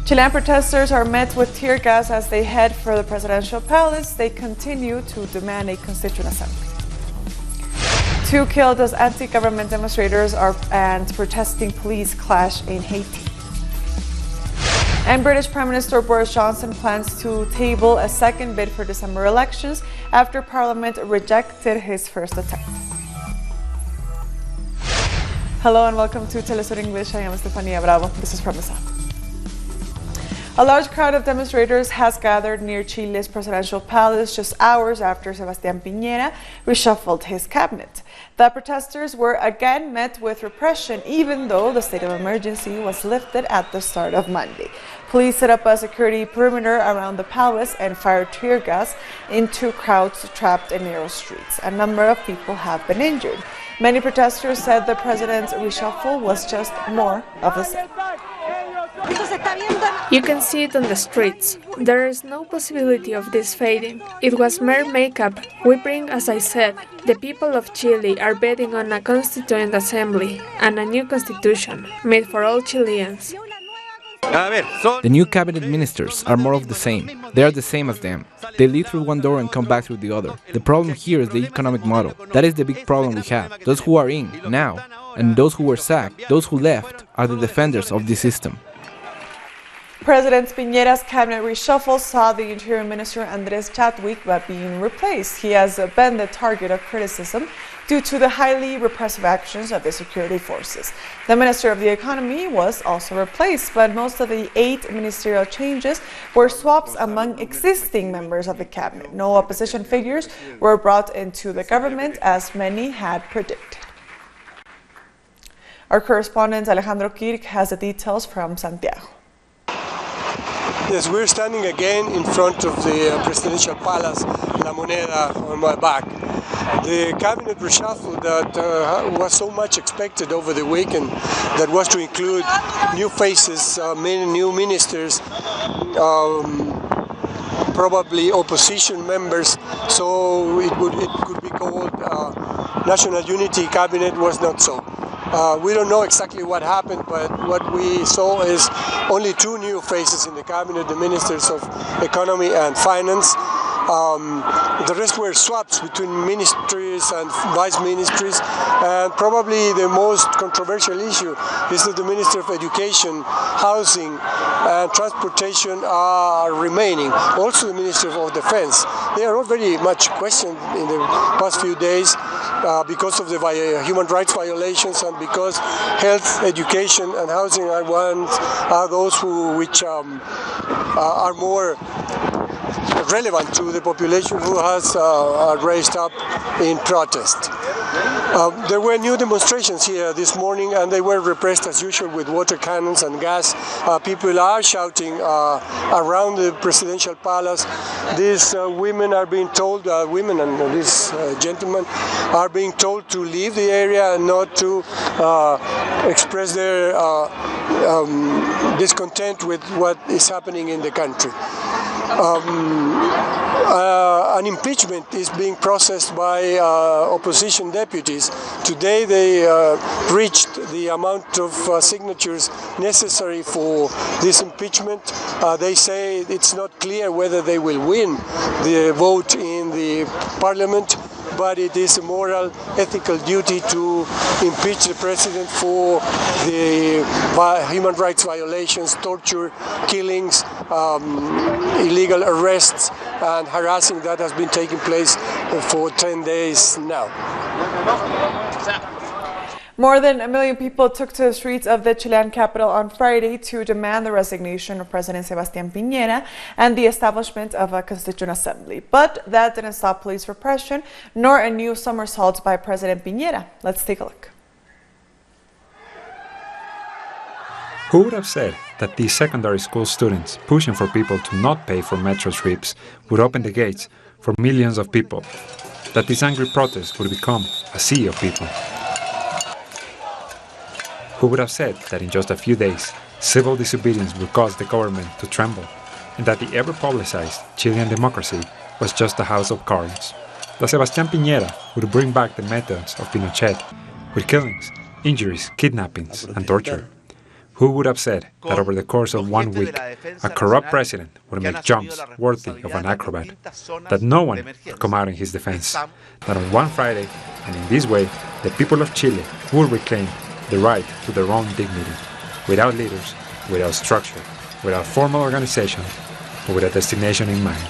Chilean protesters are met with tear gas as they head for the presidential palace. They continue to demand a constituent assembly. 2 killed as anti-government demonstrators and protesting police clash in Haiti. And British Prime Minister Boris Johnson plans to table a second bid for December elections after Parliament rejected his first attempt. Hello and welcome to Telesur English. I am Estefania Bravo. This is from the South. A large crowd of demonstrators has gathered near Chile's presidential palace just hours after Sebastian Piñera reshuffled his cabinet. The protesters were again met with repression, even though the state of emergency was lifted at the start of Monday. Police set up a security perimeter around the palace and fired tear gas into crowds trapped in narrow streets. A number of people have been injured. Many protesters said the president's reshuffle was just more of the same. You can see it on the streets. There is no possibility of this fading. It was mere makeup. We bring, as I said, the people of Chile are betting on a constituent assembly and a new constitution made for all Chileans. The new cabinet ministers are more of the same. They are the same as them. They leave through one door and come back through the other. The problem here is the economic model. That is the big problem we have. Those who are in now and those who were sacked, those who left, are the defenders of this system. President Piñera's cabinet reshuffle saw the Interior Minister Andrés Chadwick being replaced. He has been the target of criticism due to the highly repressive actions of the security forces. The Minister of the Economy was also replaced, but most of the 8 ministerial changes were swaps among existing members of the cabinet. No opposition figures were brought into the government, as many had predicted. Our correspondent Alejandro Kirk has the details from Santiago. Yes, we're standing again in front of the presidential palace, La Moneda on my back. The cabinet reshuffle that was so much expected over the weekend, that was to include new faces, many new ministers, probably opposition members, so it could be called National Unity Cabinet, was not so. We don't know exactly what happened, but what we saw is only 2 new faces in the cabinet, the ministers of economy and finance. The rest were swaps between ministries and vice ministries, and probably the most controversial issue is that the Minister of Education, Housing and Transportation are remaining. Also the Minister of Defense. They are all very much questioned in the past few days because of the human rights violations, and because health, education and housing are those which are more relevant to the population who has raised up in protest. There were new demonstrations here this morning, and they were repressed as usual with water cannons and gas. People are shouting around the presidential palace. These women are being told, women and these gentlemen are being told to leave the area and not to express their discontent with what is happening in the country. An impeachment is being processed by opposition deputies. Today they reached the amount of signatures necessary for this impeachment. They say it's not clear whether they will win the vote in the parliament, but it is a moral, ethical duty to impeach the president for the human rights violations, torture, killings, illegal arrests and harassing that has been taking place for 10 days now. More than 1 million people took to the streets of the Chilean capital on Friday to demand the resignation of President Sebastian Piñera and the establishment of a constituent assembly. But that didn't stop police repression, nor a new somersault by President Piñera. Let's take a look. Who would have said that these secondary school students pushing for people to not pay for metro trips would open the gates for millions of people? That this angry protest would become a sea of people? Who would have said that in just a few days, civil disobedience would cause the government to tremble, and that the ever-publicized Chilean democracy was just a house of cards? That Sebastian Piñera would bring back the methods of Pinochet, with killings, injuries, kidnappings, and torture? Who would have said that over the course of 1 week, a corrupt president would make jumps worthy of an acrobat, that no one would come out in his defense, that on one Friday, and in this way, the people of Chile will reclaim the right to their own dignity, without leaders, without structure, without formal organization, but with a destination in mind.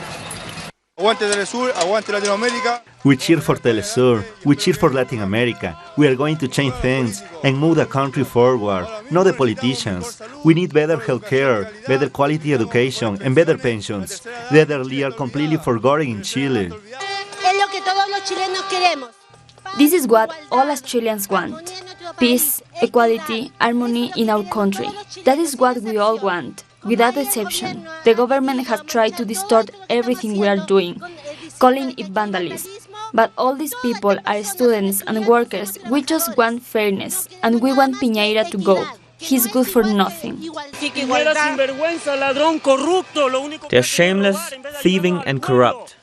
Aguante Telesur, aguante Latinoamérica. We cheer for Telesur, we cheer for Latin America. We are going to change things and move the country forward, not the politicians. We need better healthcare, better quality education, and better pensions. The elderly are completely forgotten in Chile. This is what all us Chileans want. Peace, equality, harmony in our country. That is what we all want. Without exception, the government has tried to distort everything we are doing, calling it vandalism. But all these people are students and workers. We just want fairness, and we want Piñera to go. He's good for nothing. They're shameless, thieving and corrupt.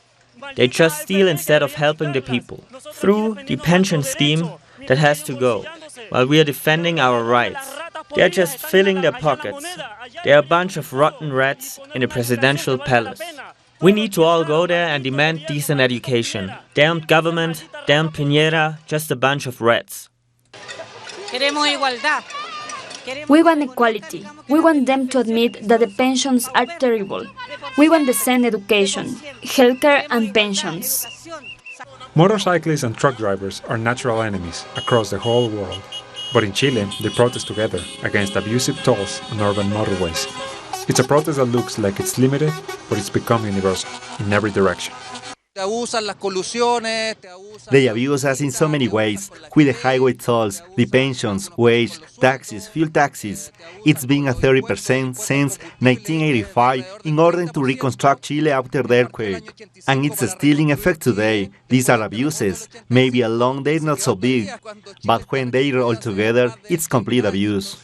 They just steal instead of helping the people. Through the pension scheme, that has to go, while we are defending our rights. They are just filling their pockets. They are a bunch of rotten rats in a presidential palace. We need to all go there and demand decent education. Damned government, damned Piñera, just a bunch of rats. We want equality. We want them to admit that the pensions are terrible. We want decent education, healthcare and pensions. Motorcyclists and truck drivers are natural enemies across the whole world. But in Chile, they protest together against abusive tolls on urban motorways. It's a protest that looks like it's limited, but it's become universal in every direction. They abuse us in so many ways, with the highway tolls, the pensions, wage, taxes, fuel taxes. It's been a 30% since 1985 in order to reconstruct Chile after the earthquake. And it's still in effect today. These are abuses. Maybe alone they're not so big, but when they're all together, it's complete abuse.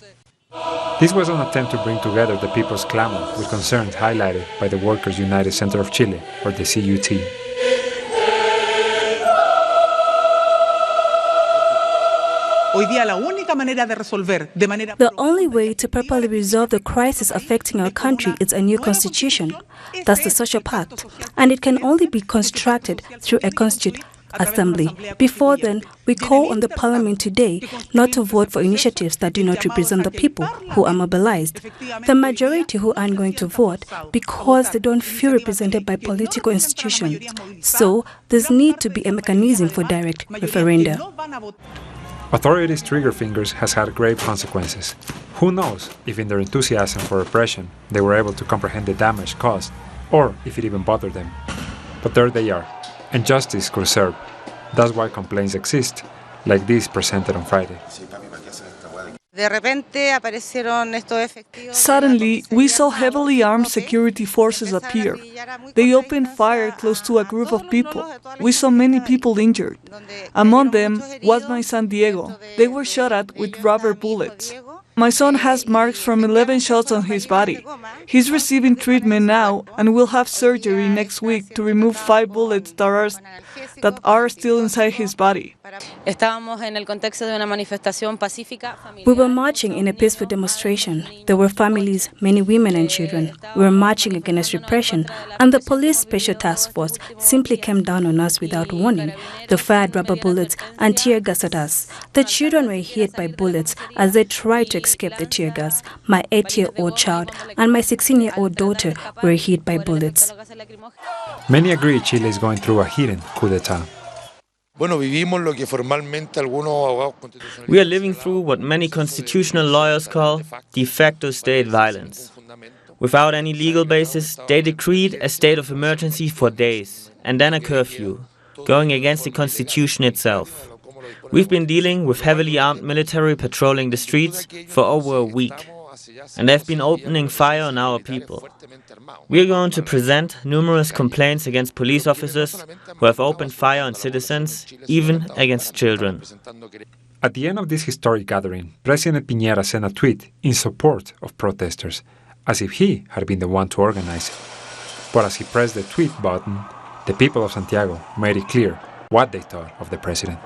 This was an attempt to bring together the people's clamor with concerns highlighted by the Workers' United Center of Chile, or the CUT. The only way to properly resolve the crisis affecting our country is a new constitution. That's the social pact, and it can only be constructed through a constituent assembly. Before then, we call on the parliament today not to vote for initiatives that do not represent the people who are mobilized. The majority who aren't going to vote because they don't feel represented by political institutions. So, there's need to be a mechanism for direct referenda. Authorities' trigger fingers has had grave consequences. Who knows if in their enthusiasm for repression they were able to comprehend the damage caused, or if it even bothered them. But there they are, and justice could serve. That's why complaints exist, like this presented on Friday. Suddenly, we saw heavily armed security forces appear. They opened fire close to a group of people. We saw many people injured. Among them was my son Diego. They were shot at with rubber bullets. My son has marks from 11 shots on his body. He's receiving treatment now and will have surgery next week to remove 5 bullets that are still inside his body. We were marching in a peaceful demonstration. There were families, many women and children. We were marching against repression, and the police special task force simply came down on us without warning. They fired rubber bullets and tear gas at us. The children were hit by bullets as they tried to escape the tear gas. My 8-year-old child and my 16-year-old daughter were hit by bullets. Many agree Chile is going through a hidden coup d'etat. We are living through what many constitutional lawyers call de facto state violence. Without any legal basis, they decreed a state of emergency for days, and then a curfew, going against the constitution itself. We've been dealing with heavily armed military patrolling the streets for over a week, and they've been opening fire on our people. We are going to present numerous complaints against police officers who have opened fire on citizens, even against children. At the end of this historic gathering, President Piñera sent a tweet in support of protesters, as if he had been the one to organize it. But as he pressed the tweet button, the people of Santiago made it clear what they thought of the president.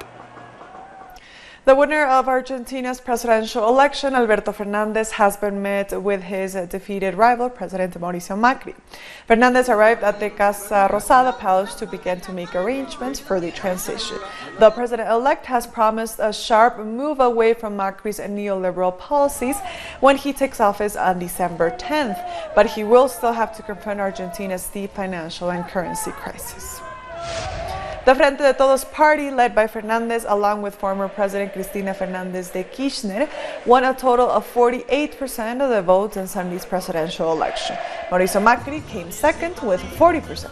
The winner of Argentina's presidential election, Alberto Fernández, has been met with his defeated rival, President Mauricio Macri. Fernández arrived at the Casa Rosada Palace to begin to make arrangements for the transition. The president-elect has promised a sharp move away from Macri's neoliberal policies when he takes office on December 10th, but he will still have to confront Argentina's deep financial and currency crisis. The Frente de Todos party, led by Fernández, along with former President Cristina Fernández de Kirchner, won a total of 48% of the votes in Sunday's presidential election. Mauricio Macri came second with 40%.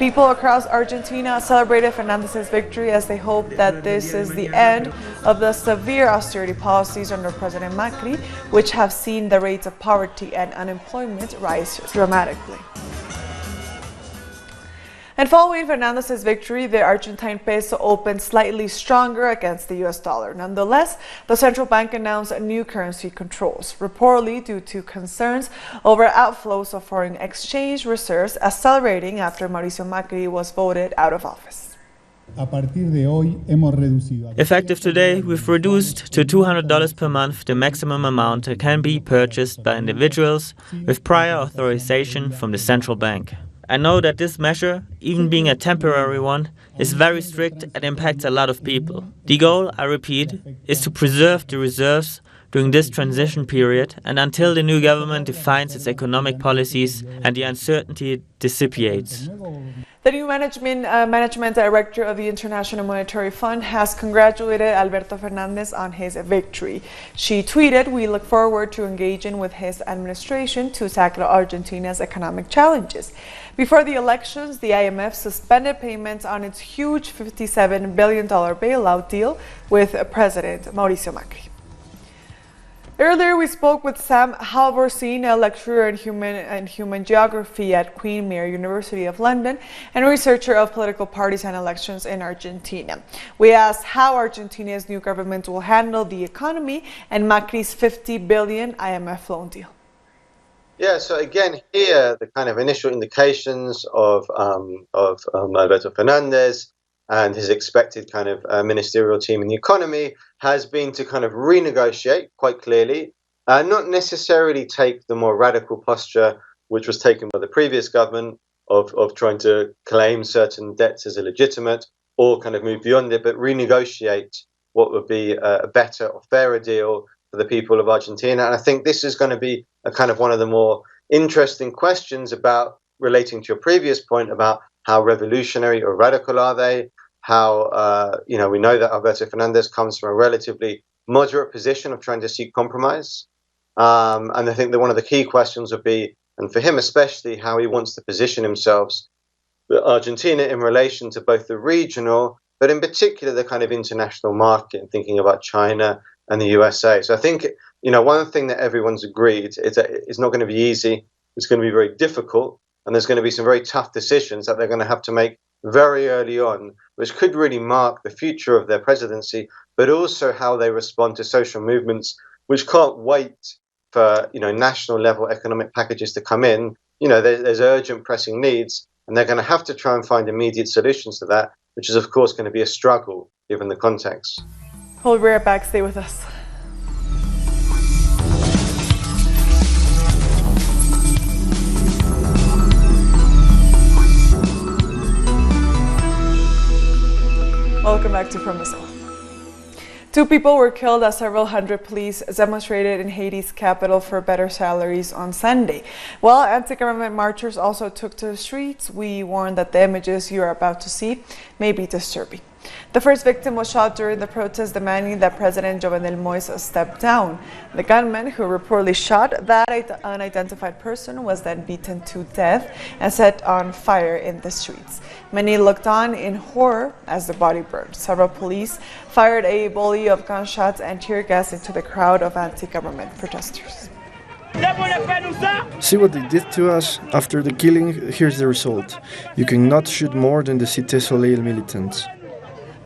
People across Argentina celebrated Fernández's victory as they hope that this is the end of the severe austerity policies under President Macri, which have seen the rates of poverty and unemployment rise dramatically. And following Fernández's victory, the Argentine peso opened slightly stronger against the US dollar. Nonetheless, the central bank announced new currency controls, reportedly due to concerns over outflows of foreign exchange reserves accelerating after Mauricio Macri was voted out of office. Effective today, we've reduced to $200 per month the maximum amount that can be purchased by individuals with prior authorization from the central bank. I know that this measure, even being a temporary one, is very strict and impacts a lot of people. The goal, I repeat, is to preserve the reserves during this transition period and until the new government defines its economic policies and the uncertainty dissipates. The new management director of the International Monetary Fund has congratulated Alberto Fernández on his victory. She tweeted, "We look forward to engaging with his administration to tackle Argentina's economic challenges." Before the elections, the IMF suspended payments on its huge $57 billion bailout deal with President Mauricio Macri. Earlier, we spoke with Sam Halvorsen, a lecturer in human geography at Queen Mary University of London and researcher of political parties and elections in Argentina. We asked how Argentina's new government will handle the economy and Macri's $50 billion IMF loan deal. Yeah, so again, here the kind of initial indications of Alberto Fernández and his expected kind of ministerial team in the economy has been to kind of renegotiate quite clearly, not necessarily take the more radical posture which was taken by the previous government of trying to claim certain debts as illegitimate or kind of move beyond it, but renegotiate what would be a better or fairer deal for the people of Argentina. And I think this is going to be a kind of one of the more interesting questions about relating to your previous point about how revolutionary or radical are they? How, we know that Alberto Fernández comes from a relatively moderate position of trying to seek compromise. And I think that one of the key questions would be, and for him especially, how he wants to position himself, Argentina, in relation to both the regional, but in particular the kind of international market, thinking about China and the USA. So I think, one thing that everyone's agreed is that it's not going to be easy. It's going to be very difficult. And there's going to be some very tough decisions that they're going to have to make very early on, which could really mark the future of their presidency, but also how they respond to social movements, which can't wait for, national level economic packages to come in. There's urgent pressing needs, and they're going to have to try and find immediate solutions to that, which is, of course, going to be a struggle given the context. We'll be right back. Stay with us. Welcome back to From the South. 2 people were killed as several hundred police demonstrated in Haiti's capital for better salaries on Sunday. While anti-government marchers also took to the streets, we warn that the images you are about to see may be disturbing. The first victim was shot during the protest demanding that President Jovenel Moïse step down. The gunman who reportedly shot that unidentified person was then beaten to death and set on fire in the streets. Many looked on in horror as the body burned. Several police fired a volley of gunshots and tear gas into the crowd of anti-government protesters. See what they did to us? After the killing, here's the result. You cannot shoot more than the Cité Soleil militants.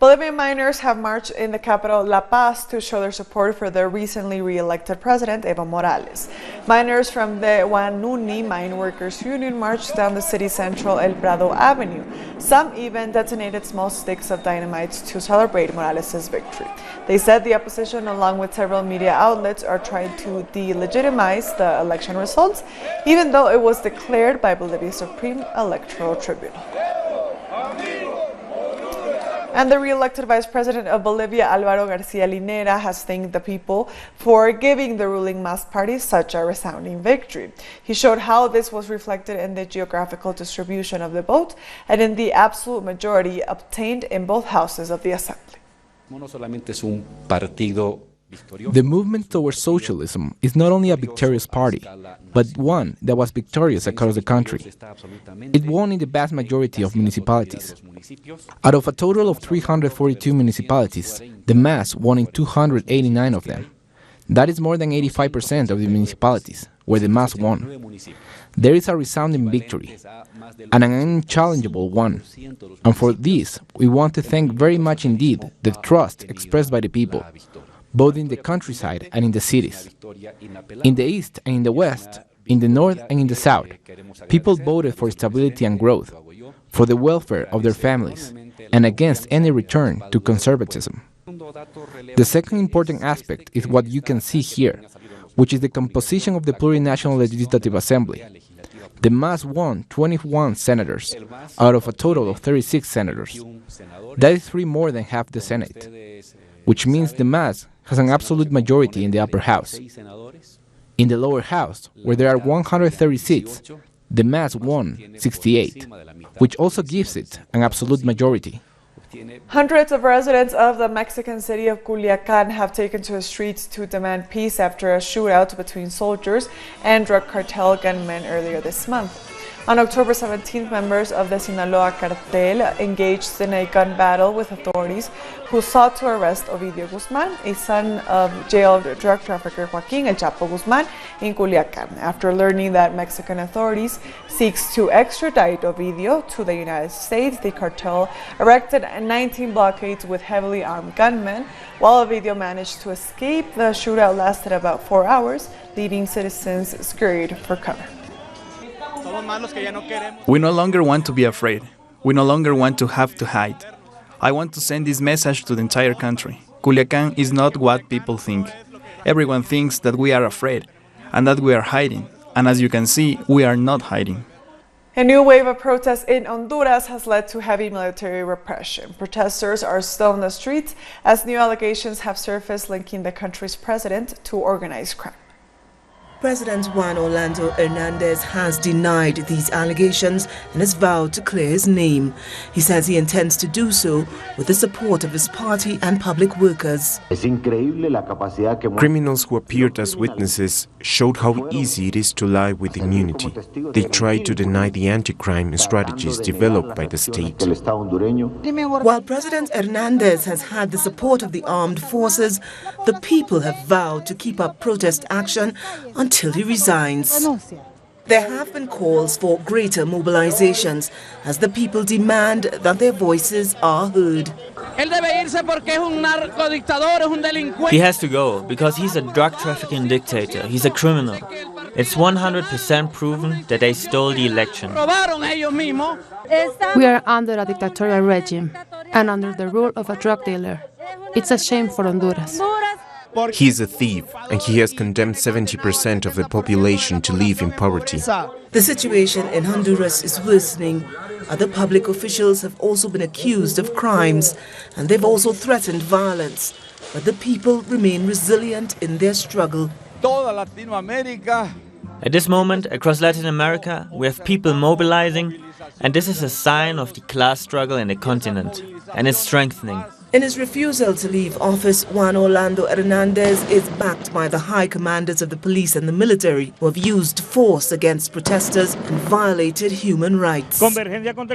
Bolivian miners have marched in the capital La Paz to show their support for the recently re-elected president, Evo Morales. Miners from the Huanuni Mine Workers Union marched down the city's central El Prado Avenue. Some even detonated small sticks of dynamite to celebrate Morales' victory. They said the opposition, along with several media outlets, are trying to delegitimize the election results, even though it was declared by Bolivia's Supreme Electoral Tribunal. And the re-elected Vice President of Bolivia, Álvaro García Linera, has thanked the people for giving the ruling MAS party such a resounding victory. He showed how this was reflected in the geographical distribution of the vote and in the absolute majority obtained in both houses of the Assembly. The movement towards socialism is not only a victorious party, but one that was victorious across the country. It won in the vast majority of municipalities. Out of a total of 342 municipalities, the MAS won in 289 of them. That is more than 85% of the municipalities where the MAS won. There is a resounding victory, and an unchallengeable one. And for this, we want to thank very much indeed the trust expressed by the people, both in the countryside and in the cities. In the east and in the west, in the north and in the south, people voted for stability and growth, for the welfare of their families, and against any return to conservatism. The second important aspect is what you can see here, which is the composition of the Plurinational Legislative Assembly. The MAS won 21 senators out of a total of 36 senators. That is 3 more than half the Senate, which means the MAS has an absolute majority in the upper house. In the lower house, where there are 130 seats, the MAS won 68, which also gives it an absolute majority. Hundreds of residents of the Mexican city of Culiacán have taken to the streets to demand peace after a shootout between soldiers and drug cartel gunmen earlier this month. On October 17th, members of the Sinaloa cartel engaged in a gun battle with authorities who sought to arrest Ovidio Guzman, a son of jailed drug trafficker Joaquín El Chapo Guzman in Culiacán, after learning that Mexican authorities seeks to extradite Ovidio to the United States. The cartel erected 19 blockades with heavily armed gunmen. While Ovidio managed to escape, the shootout lasted about 4 hours, leaving citizens scurried for cover. We no longer want to be afraid. We no longer want to have to hide. I want to send this message to the entire country. Culiacán is not what people think. Everyone thinks that we are afraid and that we are hiding. And as you can see, we are not hiding. A new wave of protests in Honduras has led to heavy military repression. Protesters are still in the streets as new allegations have surfaced linking the country's president to organized crime. President Juan Orlando Hernandez has denied these allegations and has vowed to clear his name. He says he intends to do so with the support of his party and public workers. Criminals who appeared as witnesses showed how easy it is to lie with immunity. They tried to deny the anti-crime strategies developed by the state. While President Hernandez has had the support of the armed forces, the people have vowed to keep up protest action until he resigns. There have been calls for greater mobilizations as the people demand that their voices are heard. He has to go because he's a drug trafficking dictator. He's a criminal. It's 100% proven that they stole the election. We are under a dictatorial regime and under the rule of a drug dealer. It's a shame for Honduras. He is a thief, and he has condemned 70% of the population to live in poverty. The situation in Honduras is worsening. Other public officials have also been accused of crimes, and they've also threatened violence. But the people remain resilient in their struggle. At this moment, across Latin America, we have people mobilizing, and this is a sign of the class struggle in the continent, and it's strengthening. In his refusal to leave office, Juan Orlando Hernandez is backed by the high commanders of the police and the military, who have used force against protesters and violated human rights.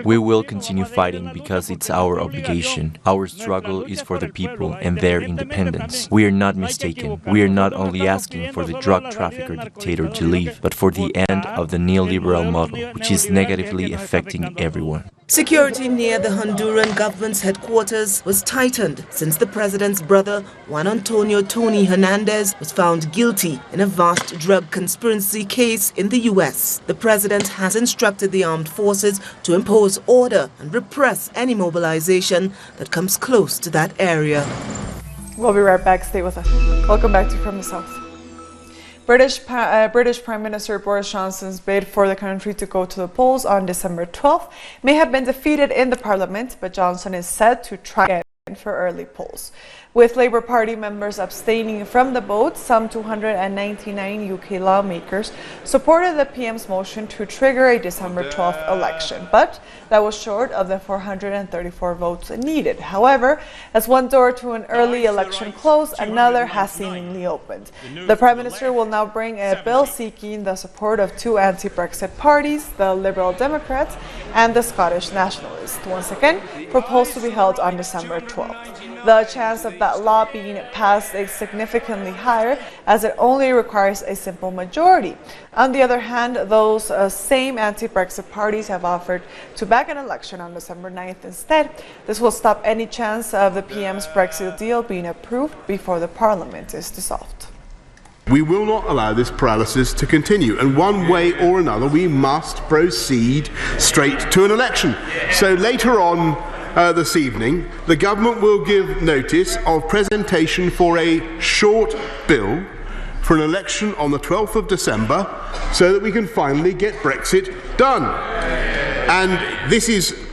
We will continue fighting because it's our obligation. Our struggle is for the people and their independence. We are not mistaken. We are not only asking for the drug trafficker dictator to leave, but for the end of the neoliberal model, which is negatively affecting everyone. Security near the Honduran government's headquarters was tightened since the president's brother, Juan Antonio Tony Hernandez, was found guilty in a vast drug conspiracy case in the U.S. The president has instructed the armed forces to impose order and repress any mobilization that comes close to that area. We'll be right back. Stay with us. Welcome back to From the South. British Prime Minister Boris Johnson's bid for the country to go to the polls on December 12th may have been defeated in the Parliament, but Johnson is set to try again for early polls. With Labour Party members abstaining from the vote, some 299 UK lawmakers supported the PM's motion to trigger a December 12th election, but that was short of the 434 votes needed. However, as one door to an early election closed, another has seemingly opened. The Prime Minister will now bring a bill seeking the support of two anti-Brexit parties, the Liberal Democrats and the Scottish Nationalists, once again proposed to be held on December 12th. The chance of that law being passed is significantly higher, as it only requires a simple majority. On the other hand, those same anti-Brexit parties have offered to back an election on December 9th instead. This will stop any chance of the PM's Brexit deal being approved before the Parliament is dissolved. We will not allow this paralysis to continue, and one way or another we must proceed straight to an election. So later on this evening, the government will give notice of presentation for a short bill for an election on the 12th of December so that we can finally get Brexit done. And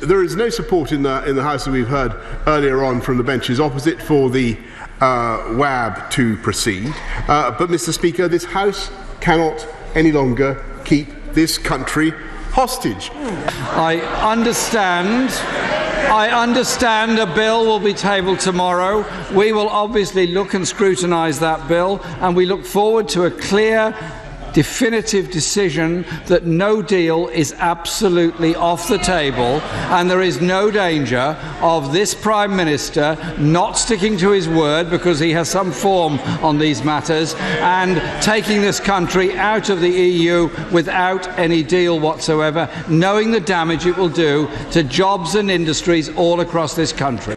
there is no support in the House, that we've heard earlier on from the benches opposite, for the WAB to proceed. But Mr. Speaker, this House cannot any longer keep this country hostage. I understand a bill will be tabled tomorrow. We will obviously look and scrutinise that bill, and we look forward to a clear, definitive decision that no deal is absolutely off the table, and there is no danger of this Prime Minister not sticking to his word because he has some form on these matters and taking this country out of the EU without any deal whatsoever, knowing the damage it will do to jobs and industries all across this country.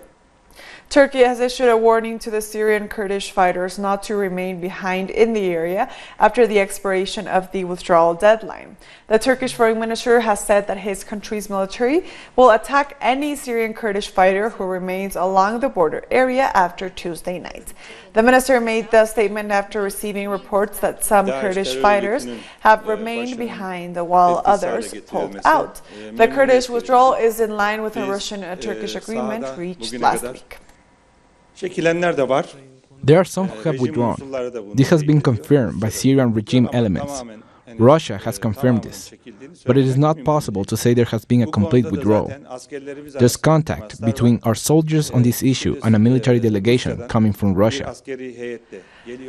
Turkey has issued a warning to the Syrian Kurdish fighters not to remain behind in the area after the expiration of the withdrawal deadline. The Turkish Foreign Minister has said that his country's military will attack any Syrian Kurdish fighter who remains along the border area after Tuesday night. The minister made the statement after receiving reports that some Kurdish fighters have remained behind while others pulled out. The Kurdish withdrawal is in line with a Russian-Turkish agreement reached last week. There are some who have withdrawn. This has been confirmed by Syrian regime elements. Russia has confirmed this, but it is not possible to say there has been a complete withdrawal. There's contact between our soldiers on this issue and a military delegation coming from Russia.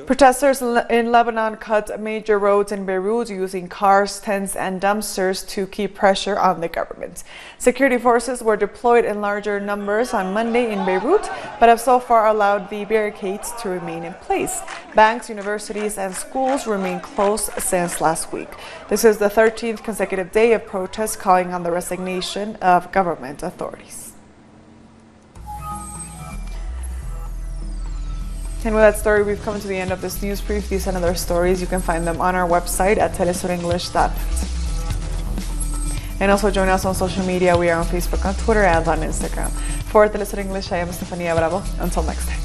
Protesters in Lebanon cut major roads in Beirut using cars, tents and dumpsters to keep pressure on the government. Security forces were deployed in larger numbers on Monday in Beirut, but have so far allowed the barricades to remain in place. Banks, universities and schools remain closed since last week. This is the 13th consecutive day of protests calling on the resignation of government authorities. And with that story, we've come to the end of this news brief. These and other stories, you can find them on our website at telesurenglish.net. And also join us on social media. We are on Facebook, on Twitter, and on Instagram. For Telesur English, I am Estefania Bravo. Until next time.